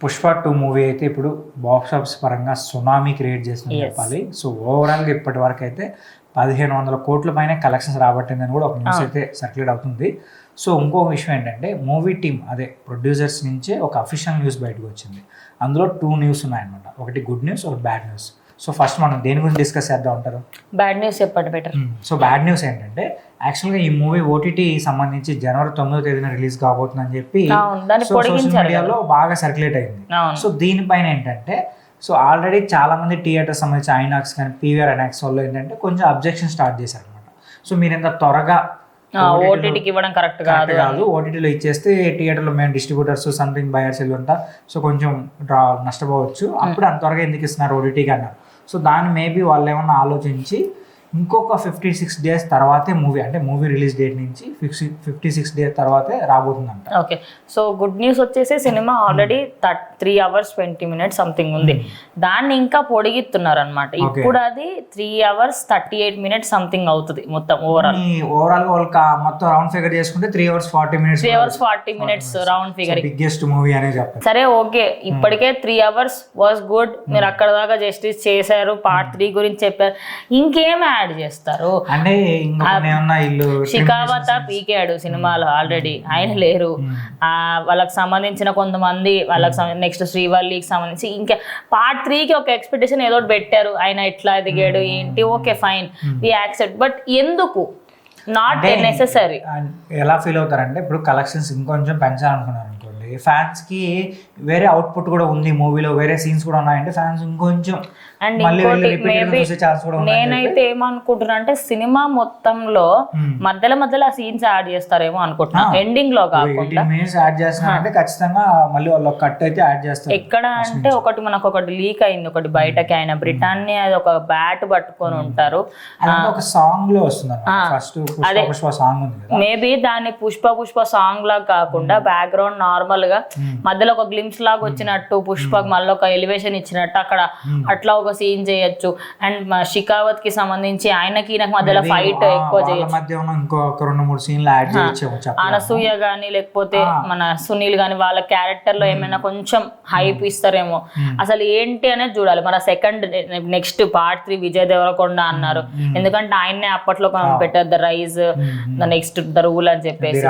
Pushpa 2 movie అయితే ఇప్పుడు box office పరంగా సునామీ క్రియేట్ చేసిందని చెప్పాలి. సో ఓవరాల్గా ఇప్పటి వరకు అయితే 1500 కోట్ల పైన కలెక్షన్స్ రాబట్టిందని కూడా ఒక న్యూస్ అయితే సర్క్యులేట్ అవుతుంది. సో ఇంకో విషయం ఏంటంటే మూవీ టీమ్ అదే ప్రొడ్యూసర్స్ నుంచే ఒక అఫీషియల్ న్యూస్ బయటకు వచ్చింది. అందులో 2 న్యూస్ ఉన్నాయన్నమాట. ఒకటి గుడ్ న్యూస్, ఒకటి బ్యాడ్ న్యూస్. సో ఫస్ట్ మనం దేని గురించి డిస్కస్ చేద్దాం అంటారు? బ్యాడ్ న్యూస్ చెప్పండి బెటర్. సో బ్యాడ్ న్యూస్ ఏంటంటే యాక్చువల్గా ఈ మూవీ ఓటీటీ సంబంధించి జనవరి 9వ తేదీన రిలీజ్ కాబోతుందని చెప్పి సోషల్ మీడియాలో బాగా సర్క్యులేట్ అయింది. సో దీనిపైన ఏంటంటే సో ఆల్రెడీ చాలా మంది థియేటర్ సంబంధించి ఐనాక్స్ కానీ పీవీఆర్ ఐనాక్స్ వాళ్ళు ఏంటంటే కొంచెం అబ్జెక్షన్ స్టార్ట్ చేశారు అనమాట. సో మీరు ఎంత త్వరగా ఓటీటీకి ఇవ్వడం కరెక్ట్ కాదు, ఓటీటీలో ఇచ్చేస్తే థియేటర్లో మేము డిస్ట్రిబ్యూటర్స్ సంథింగ్ బయర్స్ ఉంటా సో కొంచెం నష్టపోవచ్చు, అప్పుడు అంత త్వరగా ఎందుకు ఇస్తున్నారు ఓటీటీకి అన్నారు. సో దాన్ని మేబీ వాళ్ళు ఏమన్నా ఆలోచించి ఇంకొక 56 డేస్ తర్వాతే మూవీ అంటే మూవీ రిలీజ్ డేట్ నుంచి 56 డేస్ తర్వాతే రాబోతుందంట. ఓకే, సో గుడ్ న్యూస్ వచ్చేసి cinema already 3 hours 20 minutes something ఉంది, దాన్ని ఇంకా పొడిగిస్తున్నారు అనమాట. ఇప్పుడు అది 3 hours 38 minutes సంథింగ్ అవుతుంది మొత్తం ఓవరాల్ గా వాళ్ళకి మొత్తం రౌండ్ ఫిగర్ చేసుకుంటే 3 hours 40 minutes 3 hours 40 minutes round figure biggest movie అనే చెప్తారు. సరే ఓకే, ఇప్పటికే 3 hours వాస్ గుడ్, మీరు అక్కడ దాకా జస్టిస్ చేశారు, పార్ట్ 3 గురించి చెప్పారు, ఇంకేం యాడ్ చేస్తారు అంటే షికావత పీకాడు సినిమాలో ఆల్రెడీ, ఆయన లేరు. వాళ్ళకి సంబంధించిన కొంతమంది వాళ్ళకి నెక్స్ట్ శ్రీవల్లికి సంబంధించి ఇంకా పార్ట్ 3కి ఒక ఎక్స్పెక్టేషన్ ఏదో పెట్టారు, ఆయన ఎట్లా ఎదిగాడు ఏంటి, okay fine we accept, but ఎందుకు నాట్ నెసెసరీ. ఎలా ఫీల్ అవుతారంటే ఇప్పుడు కలెక్షన్స్ ఇంకొంచెం పెంచాలనుకున్నారు అనుకోండి, ఫ్యాన్స్ కి వేరే అవుట్పుట్ కూడా ఉంది మూవీలో, వేరే సీన్స్ కూడా ఉన్నాయంటే ఫ్యాన్స్ ఇంకొంచెం అండ్ ఇంకోటి మేబీ నేనైతే ఏమనుకుంటున్నా అంటే సినిమా మొత్తంలో మధ్యలో ఆ సీన్స్ యాడ్ చేస్తారేమో అనుకుంటున్నా, ఎండింగ్ లో కాకుండా ఎక్కడ అంటే మనకు ఒకటి లీక్ అయింది, ఒకటి బయటకి ఆయన బ్రిటానియా ఒక బ్యాట్ పట్టుకొని ఉంటారు, అదే మేబీ దాన్ని పుష్ప సాంగ్ లాగా కాకుండా బ్యాక్గ్రౌండ్ నార్మల్ గా మధ్యలో ఒక గ్లిమ్స్ లాగా వచ్చినట్టు పుష్పకి మళ్ళీ ఒక ఎలివేషన్ ఇచ్చినట్టు అక్కడ అట్లా ఒక సీన్ చేయొచ్చు. అండ్ షికావత్ కి సంబంధించి ఆయనకి నాకు మధ్యలో ఫైట్ ఎక్కువ చేయొచ్చు, అనసూయ గానీ లేకపోతే మన సునీల్ గానీ వాళ్ళ క్యారెక్టర్ లో ఏమైనా కొంచెం హైప్ ఇస్తారేమో, అసలు ఏంటి అనేది చూడాలి. మన నెక్స్ట్ పార్ట్ 3 విజయ్ దేవరకొండ అన్నారు, ఎందుకంటే ఆయన్నే అప్పట్లో పెట్టారు the rise, the next the rule అని చెప్పేసి,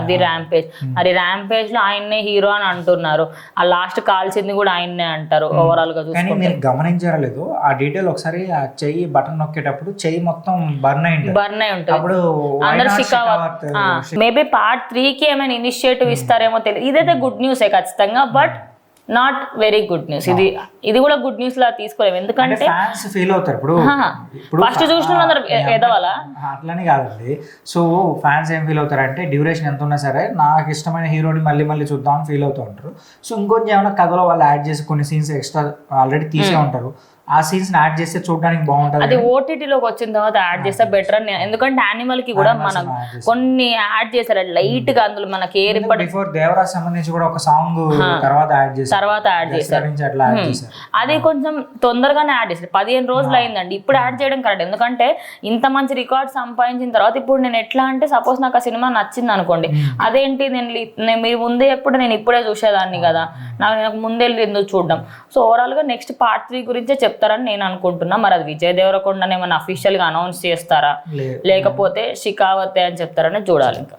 ది ర్యాంపేజ్. అది ర్యాంపేజ్ లో ఆయన్నే హీరో అని అంటున్నారు, ఆ లాస్ట్ కాల్చింది కూడా ఆయన్నే అంటారు. ఓవరాల్ గా చూసుకుంటే గమనించలేదు ఆ డీటెయిల్, ఒకసారి ఆ చెయ్యి బటన్ నొక్కేటప్పుడు చెయ్యి మొత్తం బర్న్ అయి ఉంటుంది. అందరు షికావత్ మేబీ పార్ట్ 3కి ఏమైనా ఇనిషియేటివ్ ఇస్తారేమో తెలియదు. ఇదైతే గుడ్ న్యూసే ఖచ్చితంగా, but not very good news. ఇది కూడా గుడ్ న్యూస్ లా తీసుకోలేము, ఎందుకంటే ఫీల్ అవుతారు. ఇప్పుడు ఫస్ట్ చూసిన అందరు ఎదవాలా అట్లని కాదండి. సో ఫ్యాన్స్ ఏం ఫీల్ అవుతారు అంటే డ్యూరేషన్ ఎంత ఉన్నా సరే నాకు ఇష్టమైన హీరోని మళ్ళీ చూద్దాం అని ఫీల్ అవుతూ ఉంటారు. సో ఇంకొంచెం ఏమైనా కథలో వాళ్ళు యాడ్ చేసి కొన్ని సీన్స్ ఎక్స్ట్రా ఆల్రెడీ తీసే ఉంటారు, ఆ సీన్స్ యాడ్ చేస్తే చూడడానికి బాగుంటుంది. అది ఓటీటీలోకి వచ్చిన తర్వాత యాడ్ చేస్తే బెటర్ అని, ఎందుకంటే యానిమల్ కి కూడా మనం కొన్ని యాడ్ చేశారు లైట్ గా, అందులో మనకి బిఫోర్ దేవరాజ్ సంబంధించి కూడా ఒక సాంగ్ తర్వాత యాడ్ చేశారు, అది కొంచెం తొందరగానే యాడ్ చేశారు. 15 రోజులు అయిందండి, ఇప్పుడు యాడ్ చేయడం కరెక్ట్. ఎందుకంటే ఇంత మంచి రికార్డ్ సంపాదించిన తర్వాత ఇప్పుడు నేను ఎట్లా అంటే సపోజ్ నాకు ఆ సినిమా నచ్చింది అనుకోండి, అదేంటి నేను మీరు ముందే ఎప్పుడు నేను ఇప్పుడే చూసేదాన్ని కదా, నాకు ముందే ఎందుకు చూడడం. సో ఓవరాల్ గా నెక్స్ట్ పార్ట్ 3 గురించే చెప్తారని నేను అనుకుంటున్నా. మరి అది విజయ్ దేవరకొండ ఏమైనా అఫీషియల్ గా అనౌన్స్ చేస్తారా లేకపోతే షికావతే అని చెప్తారని చూడాలి ఇంకా.